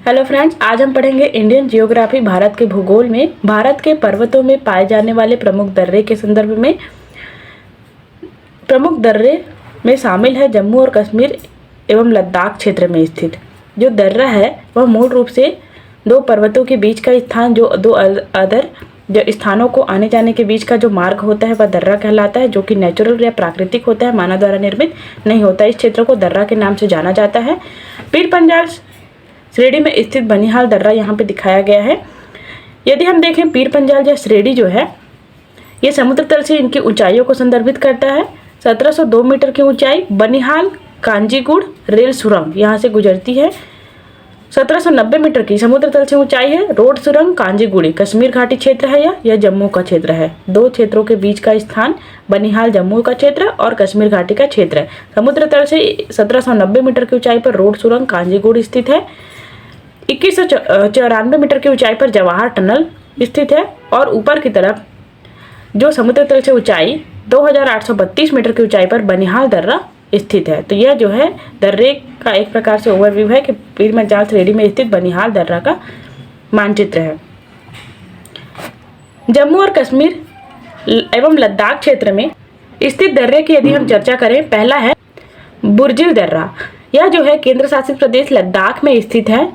Hello friends, आज हम पढ़ेंगे इंडियन जियोग्राफी भारत के भूगोल में भारत के पर्वतों में पाए जाने वाले प्रमुख दर्रे के संदर्भ में। प्रमुख दर्रे में शामिल है जम्मू और कश्मीर एवं लद्दाख क्षेत्र में स्थित जो दर्रा है वह मूल रूप से दो पर्वतों के बीच का स्थान, जो दो अदर जो स्थानों को आने जाने के बीच का जो मार्ग होता है वह दर्रा कहलाता है, जो कि नेचुरल या प्राकृतिक होता है, मानव द्वारा निर्मित नहीं होता। इस क्षेत्र को दर्रा के नाम से जाना जाता है। पीर पंजाल श्रेणी में स्थित बनिहाल दर्रा यहाँ पे दिखाया गया है। यदि हम देखें पीर पंजाल या श्रेणी जो है ये समुद्र तल से इनकी ऊंचाइयों को संदर्भित करता है। 1702 मीटर की ऊंचाई बनिहाल कांजीगुड़ रेल सुरंग यहाँ से गुजरती है। 1790 मीटर की समुद्र तल से ऊंचाई है। रोड सुरंग कांजीगुड़ी कश्मीर घाटी क्षेत्र है यह जम्मू का क्षेत्र है। दो क्षेत्रों के बीच का स्थान बनिहाल जम्मू का क्षेत्र और कश्मीर घाटी का क्षेत्र है। समुद्र तल से 1790 मीटर की ऊंचाई पर रोड सुरंग कांजीगुड़ स्थित है। 2194 मीटर की ऊंचाई पर जवाहर टनल स्थित है और ऊपर की तरफ जो समुद्र तल से ऊंचाई 2832 मीटर की ऊंचाई पर बनिहाल दर्रा स्थित है। तो यह जो है दर्रे का एक प्रकार से ओवरव्यू है कि पीर पंजाल श्रेणी में स्थित बनिहाल दर्रा का मानचित्र है। जम्मू और कश्मीर एवं लद्दाख क्षेत्र में स्थित दर्रे की यदि हम चर्चा करें, पहला है बुर्जिल दर्रा। यह जो है केंद्र शासित प्रदेश लद्दाख में स्थित है।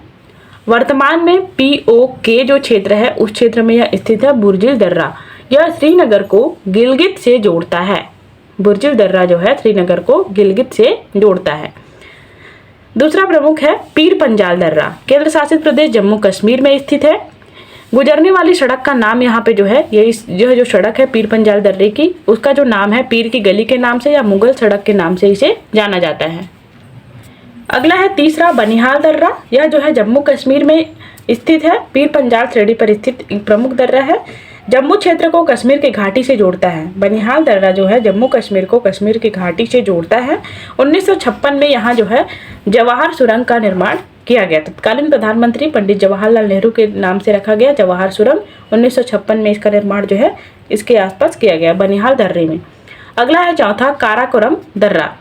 वर्तमान में POK जो क्षेत्र है उस क्षेत्र में यह स्थित है बुर्जिल दर्रा। यह श्रीनगर को गिलगित से जोड़ता है। बुर्जिल दर्रा जो है श्रीनगर को गिलगित से जोड़ता है। दूसरा प्रमुख है पीर पंजाल दर्रा, केंद्र शासित प्रदेश जम्मू कश्मीर में स्थित है। गुजरने वाली सड़क का नाम यहाँ पे जो है यह जो सड़क है पीर पंजाल दर्रे की, उसका जो नाम है पीर की गली के नाम से या मुगल सड़क के नाम से इसे जाना जाता है। अगला है तीसरा बनिहाल दर्रा। यह जो है जम्मू कश्मीर में स्थित है। पीर पंजाल श्रेणी पर स्थित एक प्रमुख दर्रा है। जम्मू क्षेत्र को कश्मीर की घाटी से जोड़ता है। बनिहाल दर्रा जो है जम्मू कश्मीर को कश्मीर की घाटी से जोड़ता है। 1956 में यहाँ जो है जवाहर सुरंग का निर्माण किया गया। तत्कालीन प्रधानमंत्री पंडित जवाहरलाल नेहरू के नाम से रखा गया जवाहर सुरंग। 1956 में इसका निर्माण जो है इसके आसपास किया गया बनिहाल दर्रे में। अगला है चौथा काराकोरम दर्रा।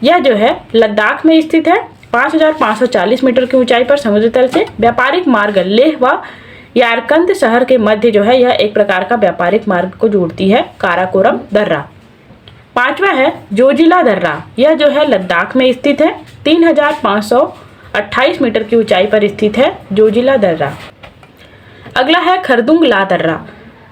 यह जो है लद्दाख में स्थित है। 5540 मीटर की ऊंचाई पर समुद्र तल से व्यापारिक मार्ग लेह व यारकंद शहर के मध्य जो है यह एक प्रकार का व्यापारिक मार्ग को जोड़ती है काराकोरम दर्रा। पांचवा है जोजिला दर्रा। यह जो है लद्दाख में स्थित है। 3528 मीटर की ऊंचाई पर स्थित है जोजिला दर्रा। अगला है खरदुंगला दर्रा।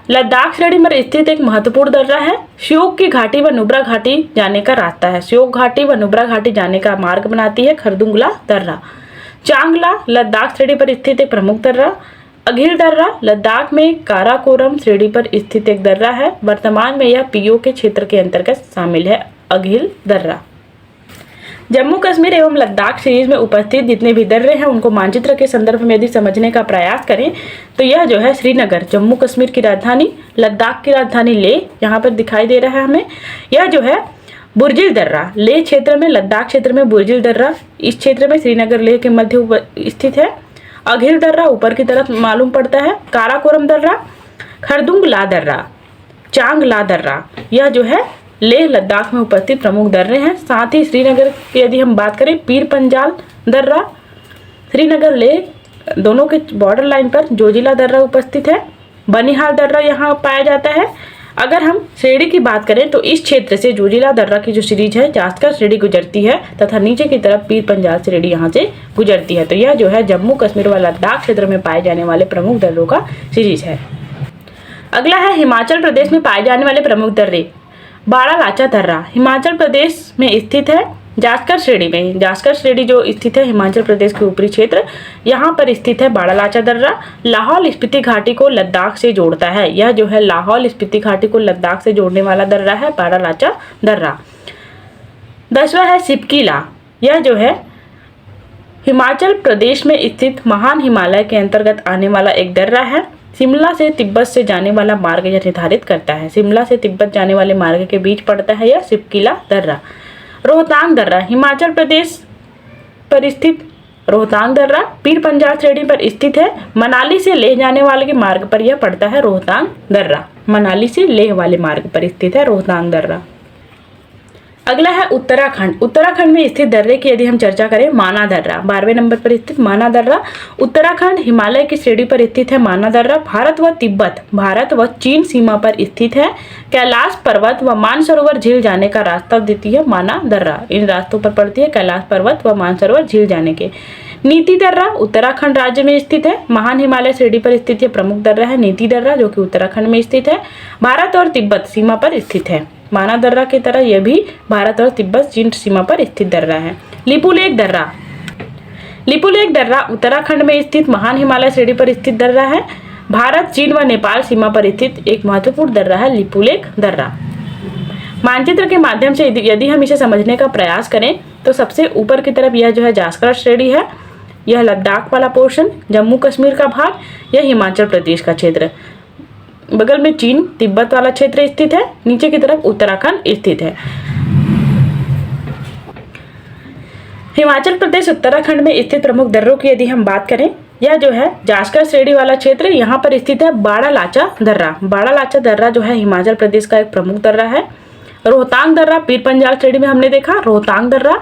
लद्दाख श्रेणी में स्थित एक महत्वपूर्ण दर्रा है। श्योक की घाटी व नुब्रा घाटी जाने का रास्ता है। श्योक घाटी व नुब्रा घाटी जाने का मार्ग बनाती है खरदुंगला दर्रा। चांगला लद्दाख श्रेणी पर स्थित एक प्रमुख दर्रा। अघिल दर्रा लद्दाख में काराकोरम श्रेणी पर स्थित एक दर्रा है। वर्तमान में यह POK क्षेत्र के अंतर्गत शामिल है। अघिल दर्रा। जम्मू कश्मीर एवं लद्दाख सीरीज में उपस्थित जितने भी दर्रे हैं उनको मानचित्र के संदर्भ में यदि समझने का प्रयास करें तो यह जो है श्रीनगर जम्मू कश्मीर की राजधानी, लद्दाख की राजधानी लेह यहाँ पर दिखाई दे रहा है हमें। यह जो है बुर्जिल दर्रा लेह क्षेत्र में, लद्दाख क्षेत्र में बुर्जिल दर्रा इस क्षेत्र में श्रीनगर लेह के मध्य स्थित है। अघिल दर्रा ऊपर की तरफ मालूम पड़ता है। काराकोरम दर्रा, खरदुंगला दर्रा, चांगला दर्रा यह जो है लेह लद्दाख में उपस्थित प्रमुख दर्रे हैं। साथ ही श्रीनगर की यदि हम बात करें पीर पंजाल दर्रा, श्रीनगर लेह दोनों के बॉर्डर लाइन पर जोजिला दर्रा उपस्थित है। बनिहाल दर्रा यहाँ पाया जाता है। अगर हम श्रेणी की बात करें तो इस क्षेत्र से जोजिला दर्रा की जो सीरीज है जास्कर श्रेणी गुजरती है तथा नीचे की तरफ पीर पंजाल श्रेणी यहाँ से गुजरती है। तो यह जो है जम्मू कश्मीर व लद्दाख क्षेत्र में पाए जाने वाले प्रमुख दर्रों का सीरीज है। अगला है हिमाचल प्रदेश में पाए जाने वाले प्रमुख दर्रे। बारालाचा दर्रा हिमाचल प्रदेश में स्थित है। जास्कर श्रेणी में, जास्कर श्रेणी जो स्थित है हिमाचल प्रदेश के ऊपरी क्षेत्र यहाँ पर स्थित है बारालाचा दर्रा। लाहौल स्पीति घाटी को लद्दाख से जोड़ता है। यह जो है लाहौल स्पीति घाटी को लद्दाख से जोड़ने वाला दर्रा है बारालाचा दर्रा। 10वां है सिपकीला। यह जो है हिमाचल प्रदेश में स्थित महान हिमालय के अंतर्गत आने वाला एक दर्रा है। शिमला से तिब्बत से जाने वाला मार्ग यह निर्धारित करता है। शिमला से तिब्बत जाने वाले मार्ग के बीच पड़ता है यह सिपकीला दर्रा। रोहतांग दर्रा हिमाचल प्रदेश पर स्थित रोहतांग दर्रा पीर पंजाल श्रेणी पर स्थित है। मनाली से लेह जाने वाले के मार्ग पर यह पड़ता है रोहतांग दर्रा। मनाली से लेह वाले मार्ग पर स्थित है रोहतांग दर्रा। अगला है उत्तराखंड। उत्तराखंड में स्थित दर्रे की यदि हम चर्चा करें, माना दर्रा 12वें नंबर पर स्थित माना दर्रा। उत्तराखंड हिमालय की श्रेणी पर स्थित है। माना दर्रा भारत व तिब्बत, भारत व चीन सीमा पर स्थित है। कैलाश पर्वत व मानसरोवर झील जाने का रास्ता देती है माना दर्रा। इन रास्तों पर पड़ती है कैलाश पर्वत व मानसरोवर झील जाने के। नीति दर्रा उत्तराखंड राज्य में स्थित है। महान हिमालय श्रेणी पर स्थित है प्रमुख दर्रा है नीति दर्रा, जो कि उत्तराखंड में स्थित है। भारत और तिब्बत सीमा पर स्थित है। माना दर्रा की तरह यह भी भारत और तिब्बत चीन सीमा पर स्थित दर्रा है। लिपुलेख दर्रा, लिपुलेख दर्रा उत्तराखंड में स्थित महान हिमालय श्रेणी पर स्थित दर्रा है। भारत, चीन व नेपाल सीमा पर स्थित एक महत्वपूर्ण दर्रा है लिपुलेख दर्रा। मानचित्र के माध्यम से यदि हम इसे समझने का प्रयास करें तो सबसे ऊपर की तरफ यह जो है जास्कर श्रेणी है, यह लद्दाख वाला पोर्शन, जम्मू कश्मीर का भाग, यह हिमाचल प्रदेश का क्षेत्र, बगल में चीन तिब्बत वाला क्षेत्र स्थित है, नीचे की तरफ उत्तराखंड स्थित है। हिमाचल प्रदेश उत्तराखंड में स्थित प्रमुख दर्रों की यदि हम बात करें, यह जो है जास्कर श्रेणी वाला क्षेत्र, यहाँ पर स्थित है बाड़ा लाचा दर्रा। बाड़ा लाचा दर्रा जो है हिमाचल प्रदेश का एक प्रमुख दर्रा है। रोहतांग दर्रा पीर पंजाल श्रेणी में हमने देखा, रोहतांग दर्रा।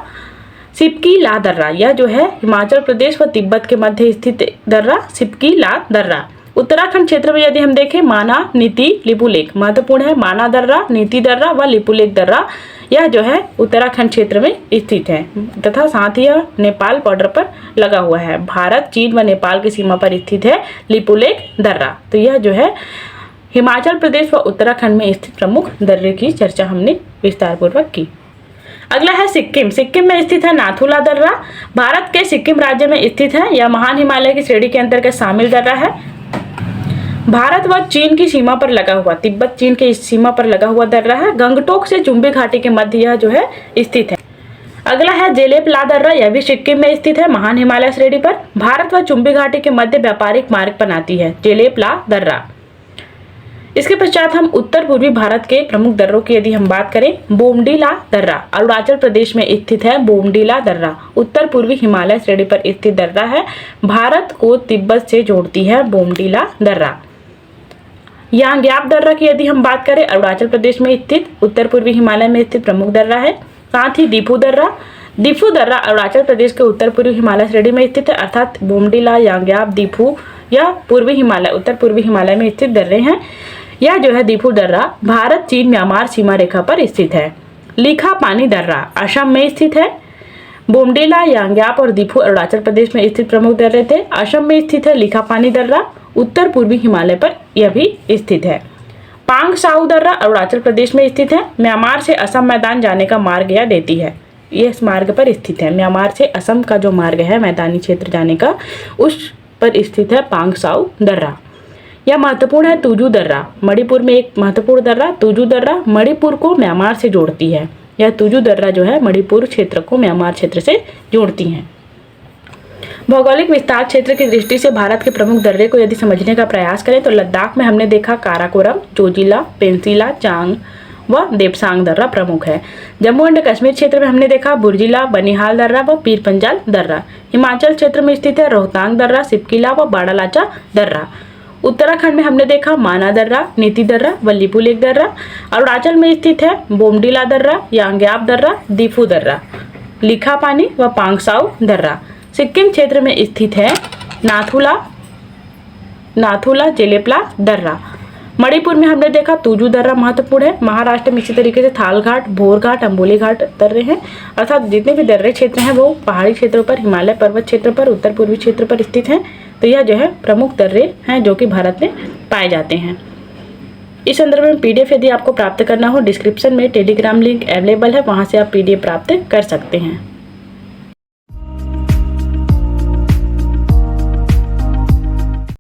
सिपकी ला दर्रा, यह जो है हिमाचल प्रदेश व तिब्बत के मध्य स्थित दर्रा, सिपकी ला दर्रा। उत्तराखंड क्षेत्र में यदि हम देखें, माना, नीति, लिपुलेख महत्वपूर्ण है। माना दर्रा, नीति दर्रा व लिपुलेख दर्रा यह जो है उत्तराखंड क्षेत्र में स्थित है तथा साथ ही यह नेपाल बॉर्डर पर लगा हुआ है। भारत, चीन व नेपाल की सीमा पर स्थित है लिपुलेख दर्रा। तो यह जो है हिमाचल प्रदेश व उत्तराखंड में स्थित प्रमुख दर्रे की चर्चा हमने विस्तार पूर्वक की। अगला है सिक्किम। सिक्किम में स्थित है नाथुला दर्रा। भारत के सिक्किम राज्य में स्थित है। यह महान हिमालय की श्रेणी के अंतर्गत शामिल दर्रा है। भारत व चीन की सीमा पर लगा हुआ, तिब्बत चीन की सीमा पर लगा हुआ दर्रा है। गंगटोक से चुंबी घाटी के मध्य यह जो है स्थित है। अगला है जेलेप ला दर्रा, यह भी सिक्किम में स्थित है महान हिमालय श्रेणी पर। भारत व चुंबी घाटी के मध्य व्यापारिक मार्ग बनाती है जेलेप ला दर्रा। इसके पश्चात हम उत्तर पूर्वी भारत के प्रमुख दर्रों की यदि हम बात करें, बोमडीला दर्रा अरुणाचल प्रदेश में स्थित है। बोमडीला दर्रा उत्तर पूर्वी हिमालय श्रेणी पर स्थित दर्रा है। भारत को तिब्बत से जोड़ती है बोमडीला दर्रा। यांग्याप दर्रा की यदि हम बात करें, अरुणाचल प्रदेश में स्थित उत्तर पूर्वी हिमालय में स्थित प्रमुख दर्रा है। साथ ही दीफू दर्रा, दीफू दर्रा अरुणाचल प्रदेश के उत्तर पूर्वी हिमालय श्रेणी में स्थित है। अर्थात बोमडीला, यांग्याप, दीफू या पूर्वी हिमालय, उत्तर पूर्वी हिमालय में स्थित दर्रे हैं। यह जो है दीफू दर्रा भारत, चीन, म्यांमार सीमा रेखा पर स्थित है। लिखा पानी दर्रा असम में स्थित है। बोमडीला, यांग्याप और दीफू अरुणाचल प्रदेश में स्थित प्रमुख दर्रे थे। असम में स्थित है लिखा पानी दर्रा, उत्तर पूर्वी हिमालय पर यह भी स्थित है। पांग साउ दर्रा अरुणाचल प्रदेश में स्थित है। म्यांमार से असम मैदान जाने का मार्ग यह देती है। यह इस मार्ग पर स्थित है। म्यांमार से असम का जो मार्ग है मैदानी क्षेत्र जाने का, उस पर स्थित है पांग साउ दर्रा। यह महत्वपूर्ण है तुजू दर्रा, मणिपुर में एक महत्वपूर्ण दर्रा। तुजू दर्रा मणिपुर को म्यांमार से जोड़ती है। यह तुजू दर्रा जो है मणिपुर क्षेत्र को म्यांमार क्षेत्र से जोड़ती है। भौगोलिक विस्तार क्षेत्र की दृष्टि से भारत के प्रमुख दर्रे को यदि समझने का प्रयास करें तो लद्दाख में हमने देखा काराकोरम, जोजिला, पेंसिला, चांग व देपसांग दर्रा प्रमुख है। जम्मू एंड कश्मीर क्षेत्र में हमने देखा बुर्जिला, बनिहाल दर्रा व पीर पंजाल दर्रा। हिमाचल क्षेत्र में स्थित है रोहतांग दर्रा, सिपकीला व बाड़ालाचा दर्रा। उत्तराखंड में हमने देखा माना दर्रा, नीति दर्रा व लिपुलेख दर्रा। अरुणाचल में स्थित है बोमडीला दर्रा, यांग्याप दर्रा, दीफू दर्रा, लिखा पानी व पांगसाउ दर्रा। सिक्किम क्षेत्र में स्थित है नाथुला जेलेपला दर्रा। मणिपुर में हमने देखा तुजू दर्रा महत्वपूर्ण है। महाराष्ट्र में इसी तरीके से थालघाट, भोरघाट, अंबोली घाट दर्रे हैं। अर्थात जितने भी दर्रे क्षेत्र हैं वो पहाड़ी क्षेत्रों पर, हिमालय पर्वत क्षेत्र पर, उत्तर पूर्वी क्षेत्र पर स्थित हैं। तो यह जो है प्रमुख दर्रे हैं जो कि भारत में पाए जाते हैं। इस संदर्भ में PDF यदि आपको प्राप्त करना हो, डिस्क्रिप्शन में टेलीग्राम लिंक अवेलेबल है, वहाँ से आप PDF प्राप्त कर सकते हैं।